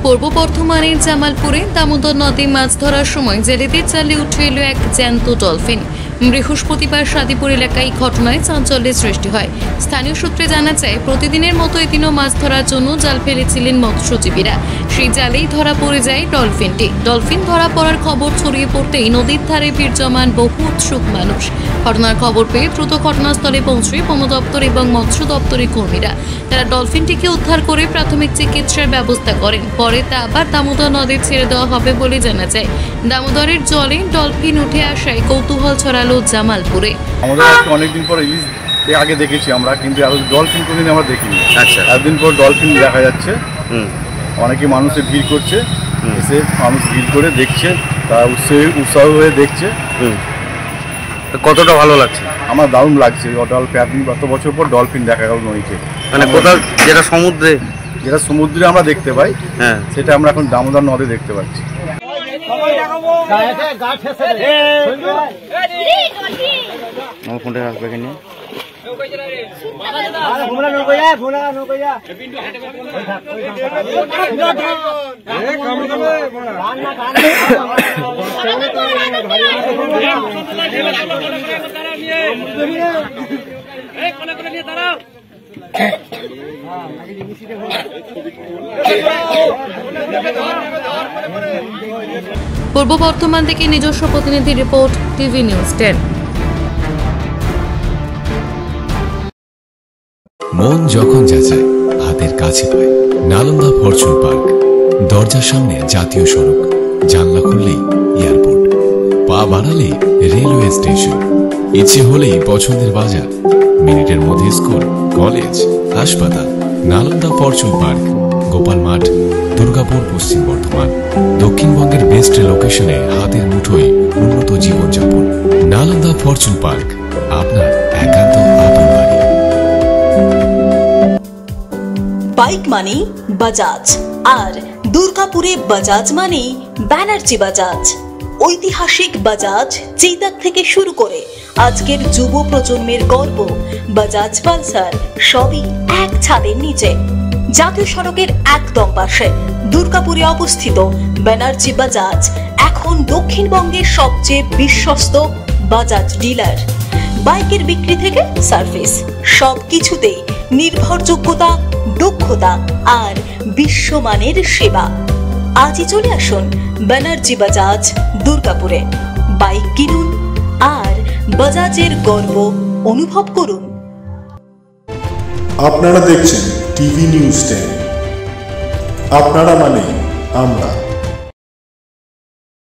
পূর্ব বর্ধমানের জামালপুরে দামোদর নদী মাছ ধরার সময় জেলেদের জালে উঠে এলো এক জ্যান্ত ডলফিন। বৃহস্পতিবার সাদিপুর এলাকায় ঘটনায় চাঞ্চল্যের সৃষ্টি হয়। স্থানীয় সূত্রে জানা যায়, প্রতিদিনের মতো এদিনও মাছ ধরার জন্য জাল ফেলেছিলেন মৎস্যজীবীরা। সেই জালেই ধরা পড়ে যায় ডলফিনটি। ডলফিন ধরা পড়ার খবর ছড়িয়ে পড়তেই নদীর ধারে ভিড় জমান বহু উৎসুক মানুষ। ঘটনার খবর পেয়ে দ্রুত ঘটনাস্থলে পৌঁছে বন দপ্তর এবং মৎস্য দপ্তরের কর্মীরা। তারা ডলফিনটিকে উদ্ধার করে প্রাথমিক চিকিৎসার ব্যবস্থা করেন। পরে তা আবার দামোদর নদে ছেড়ে দেওয়া হবে বলে জানা যায়। দামোদরের জলে ডলফিন উঠে আসায় কৌতূহল ছড়ালো জামালপুরে। আমাদের অনেকদিন পর ইলিশ আগে দেখেছি আমরা, কিন্তু ডলফিন কোনদিন আমরা দেখিনি। আচ্ছা, একদিন পর ডলফিন দেখা যাচ্ছে। অনেকে মানুষের ভিড় করছে, এসে মানুষ ভিড় করে দেখছে, তারা উৎসাহ হয়ে দেখছে। কতটা ভালো লাগছে? আমার দারুণ লাগছে। গত বছর পর ডলফিন দেখা গেল নদীতে। মানে কোথাও যেটা সমুদ্রে আমরা দেখতে পাই, হ্যাঁ, সেটা আমরা এখন দামোদর নদে দেখতে পাচ্ছি। ফোনটা রাখবে এখানে। পূর্ব বর্ধমান থেকে নিজস্ব প্রতিনিধি রিপোর্ট, টিভি নিউজ 10। মন যখন যাচায় হাতের কাছে পায়। নালন্দা ফরচুন পার্ক, দরজার সামনে জাতীয় সড়ক, জানলা খুললেই এয়ারপোর্ট, পা বাড়ালে রেলওয়ে স্টেশন, ইচ্ছে হলেই পছন্দের বাজার, মিনিটের মধ্যে স্কুল, কলেজ, হাসপাতাল। নালন্দা ফরচুন পার্ক, গোপাল মাঠ, দুর্গাপুর, পশ্চিম বর্ধমান। দক্ষিণবঙ্গের বেস্ট লোকেশনে হাতের মুঠোয় উন্নত জীবনযাপন। নালন্দা ফরচুন পার্ক, আপনার একান্ত আপন বাড়ি। বাইক মানে বাজাজ, আর দুর্গাপুরে বাজাজ মানে ব্যানার্জি বাজাজ। ঐতিহাসিক বাজাজ চেতক থেকে শুরু করে আজকের যুব প্রজন্মের গর্ব বাজাজ পালসার, সবই এক ছাদের নিচে। জাতীয় সড়কের একদম পাশে দুর্গাপুরে অবস্থিত ব্যানার্জি বাজাজ এখন দক্ষিণবঙ্গের সবচেয়ে বিশ্বস্ত বাজাজ ডিলার। বাইকের বিক্রি থেকে সার্ভিস, সবকিছুতেই নির্ভরযোগ্যতা, দক্ষতা আর বিশ্বমানের সেবা। আজই চলে আসুন ব্যানার্জি বাজাজ দুর্গাপুরে। বাইক কিনুন আর বাজাজের গর্ব অনুভব করুন। আপনারা দেখছেন টিভি নিউজ 10। আপনারা মানে আমরা।